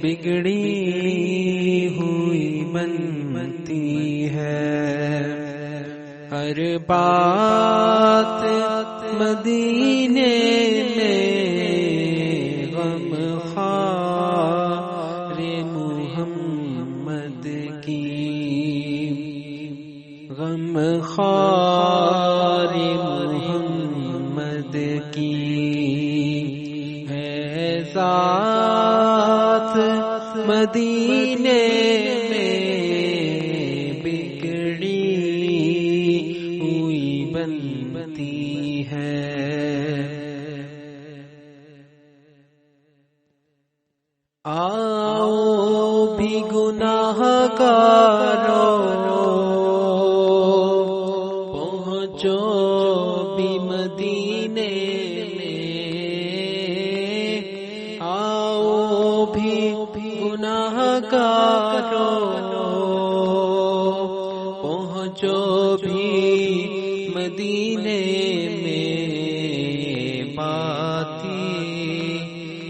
بگڑی ہوئی بنتی ہے، ہر بات مدینے میں غم خار محمد کی، غم خار محمد کی ہے ذات مدینے میں بگڑی ہوئی بنتی ہے۔ آؤ بھی گناہ گارو، پہنچو بھی مدینے میں، آؤ بھی گناہ گارو، پہنچو بھی مدینے میں، باتی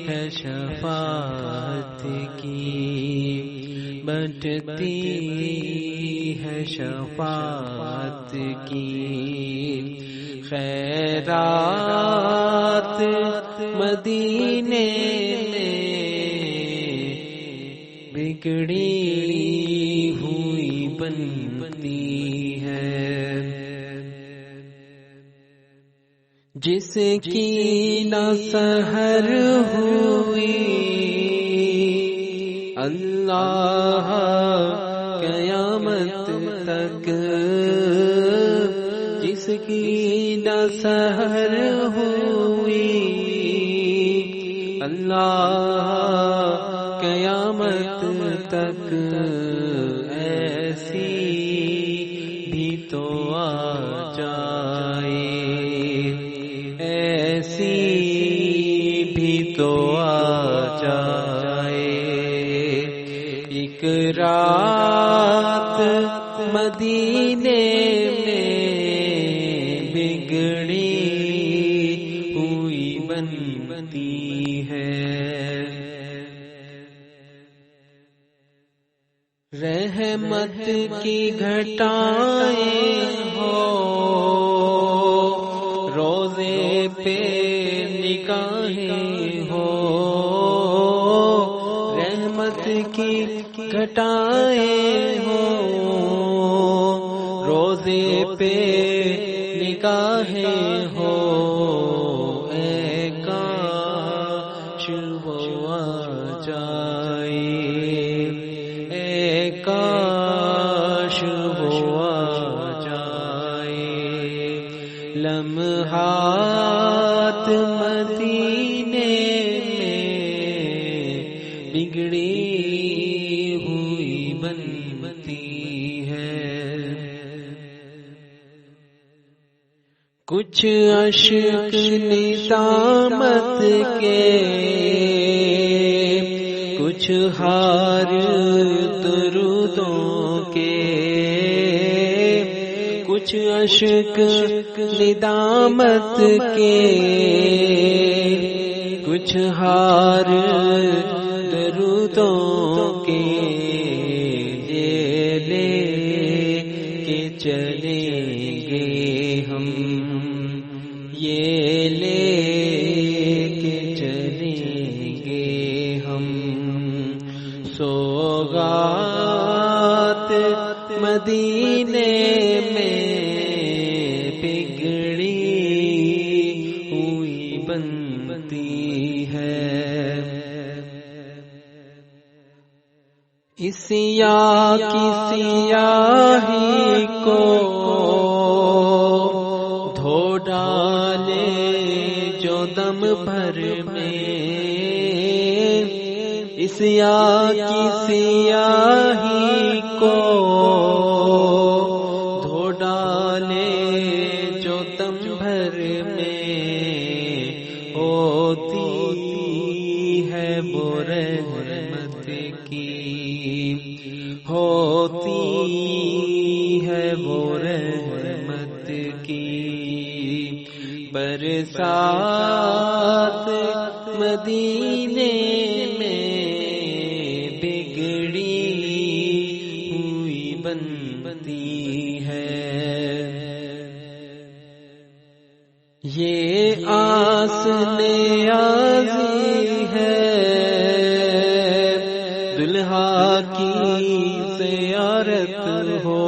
ہے شفاعت کی، بٹتی ہے شفاعت کی، خیرات مدینے میں بگڑی ہوئی بنتی ہے۔ جس کی نہ سحر ہوئی اللہ قیامت تک، جس کی نہ سحر ہوئی اللہ قیامت تک، ایسی بھی تو آ جائے، ایسی بھی تو آ جائے، ایک رات مدینے میں بگڑی ہوئی بنتی ہے۔ رحمت کی گھٹائیں ہو روزے پہ نگاہیں ہو، رحمت کی گھٹائیں ہو روزے پہ نگاہیں ہو، اے کاش وہ آ جائے، اے کاش وہ آ جائے، لمحات مدینے میں بگڑی ہوئی بنتی ہے۔ کچھ عشق نظامت کے، کچھ ہار درودوں کے، کچھ عشق ندامت کے، کچھ ہار درودوں کے، یہ لے کے چلیں گے ہم، یہ لے کے چلیں گے ہم، سوغات مدینے میں بگڑی ہوئی بنتی ہے۔ اس سیاہ کی سیاہی کو دھو ڈالے جو دم بھر میں، اس سیاہ کی سیاہی کو دھو ڈالے جو دم بھر میں، ہوتی ہے وہ رحمت کی، ہوتی ہے وہ رحمت کی، برسات مدینے میں بنتی ہے۔ یہ آس نیازی ہے دلہا کی زیارت ہو،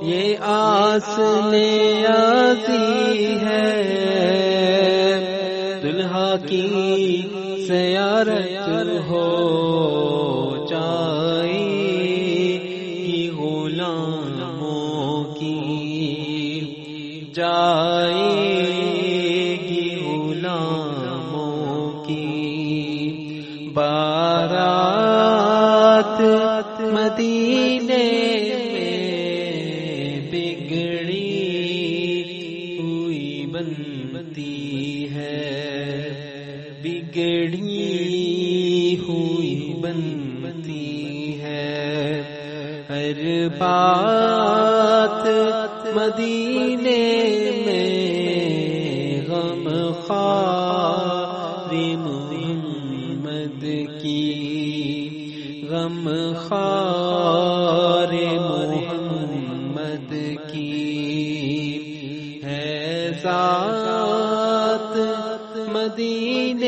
یہ آس نیازی ہے دلہا کی زیارت ہو، جائے گی غلاموں کی، جائے گی غلاموں کی بارات مدینے میں بگڑی ہوئی بنتی ہے، بگڑی ہوئی بنتی ہے، ہر بات مدینے میں غم خوار محمد کی، غم خوار محمد کی ہے ذات مدینے